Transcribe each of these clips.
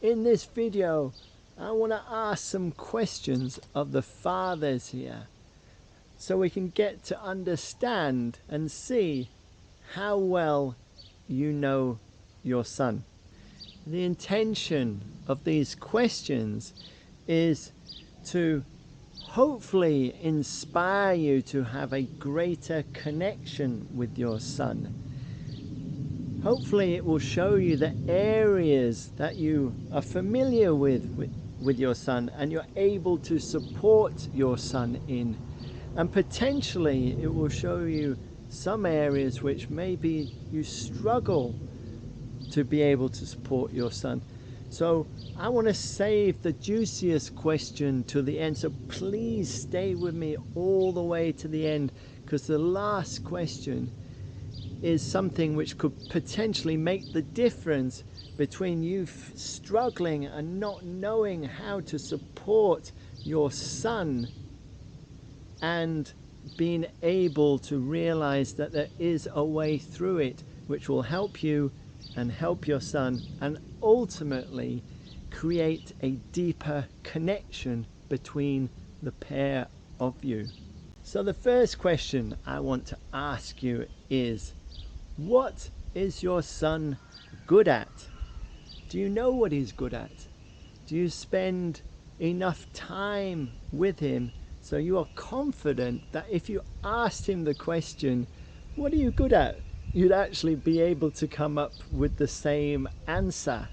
in this video, I want to ask some questions of the fathers here, so we can get to understand and see how well you know your son. The intention of these questions is to hopefully inspire you to have a greater connection with your son. Hopefully it will show you the areas that you are familiar with your son and you're able to support your son in. And potentially it will show you some areas which maybe you struggle to be able to support your son. So I want to save the juiciest question to the end, so please stay with me all the way to the end, because the last question is something which could potentially make the difference between you struggling and not knowing how to support your son and being able to realize that there is a way through it which will help you and help your son, and ultimately create a deeper connection between the pair of you. So the first question I want to ask you is, what is your son good at? Do you know what he's good at? Do you spend enough time with him so you are confident that if you asked him the question, what are you good at, you'd actually be able to come up with the same answer?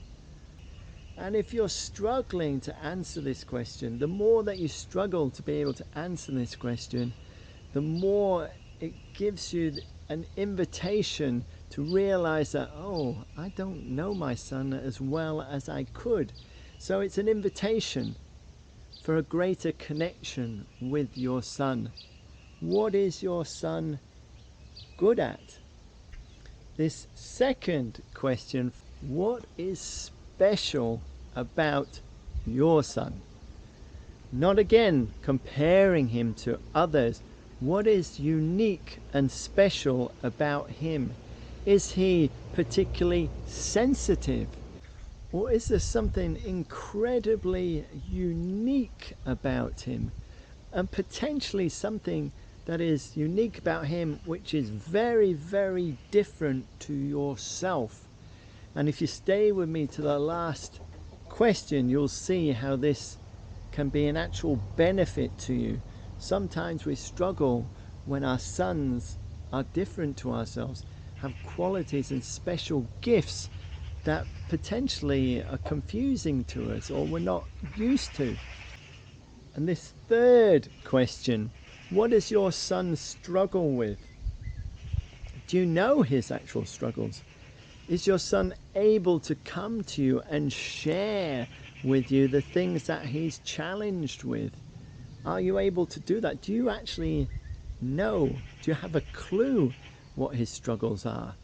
And if you're struggling to answer this question, the more that you struggle to be able to answer this question, the more it gives you an invitation to realize that, oh, I don't know my son as well as I could. So it's an invitation for a greater connection with your son. What is your son good at? This second question, what is special about your son? Not again comparing him to others. What is unique and special about him? Is he particularly sensitive? Or is there something incredibly unique about him? And potentially something that is unique about him which is very, very different to yourself. And if you stay with me to the last question, you'll see how this can be an actual benefit to you. Sometimes we struggle when our sons are different to ourselves, have qualities and special gifts that potentially are confusing to us or we're not used to. And this third question, what does your son struggle with? Do you know his actual struggles? Is your son able to come to you and share with you the things that he's challenged with? Are you able to do that? Do you actually know? Do you have a clue what his struggles are?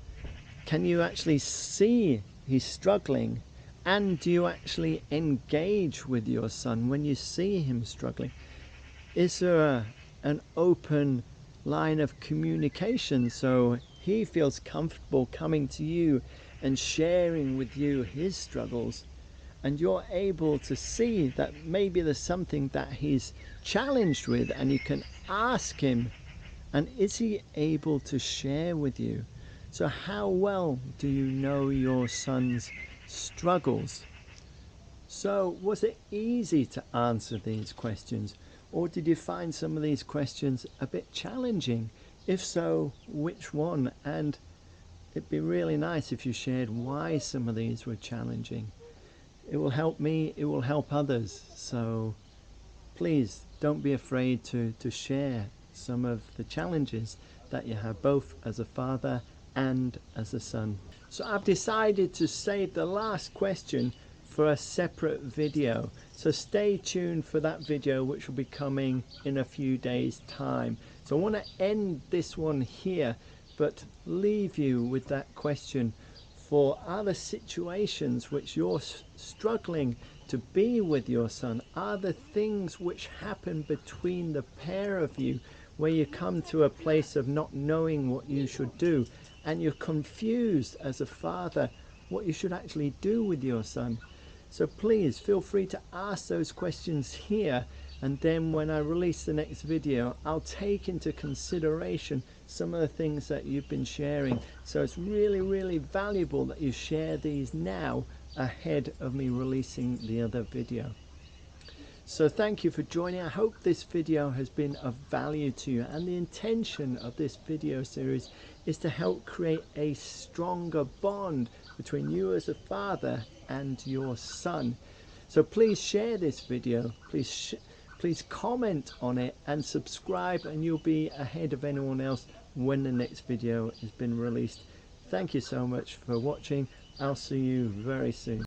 Can you actually see he's struggling? And do you actually engage with your son when you see him struggling? Is there an open line of communication so he feels comfortable coming to you and sharing with you his struggles, and you're able to see that maybe there's something that he's challenged with and you can ask him, and is he able to share with you? So how well do you know your son's struggles? So was it easy to answer these questions, or did you find some of these questions a bit challenging? If so, which one? And it'd be really nice if you shared why some of these were challenging. It will help me, it will help others. So please don't be afraid to share some of the challenges that you have, both as a father and as a son. So I've decided to save the last question for a separate video, so stay tuned for that video, which will be coming in a few days time. So I want to end this one here, but leave you with that question for other situations which you're struggling to be with your son. Are there things which happen between the pair of you where you come to a place of not knowing what you should do, and you're confused as a father what you should actually do with your son? So please feel free to ask those questions here, and then when I release the next video, I'll take into consideration some of the things that you've been sharing. So it's really, really valuable that you share these now ahead of me releasing the other video. So thank you for joining. I hope this video has been of value to you, and the intention of this video series is to help create a stronger bond between you as a father and your son. So please share this video, please comment on it and subscribe, and you'll be ahead of anyone else when the next video has been released. Thank you so much for watching. I'll see you very soon.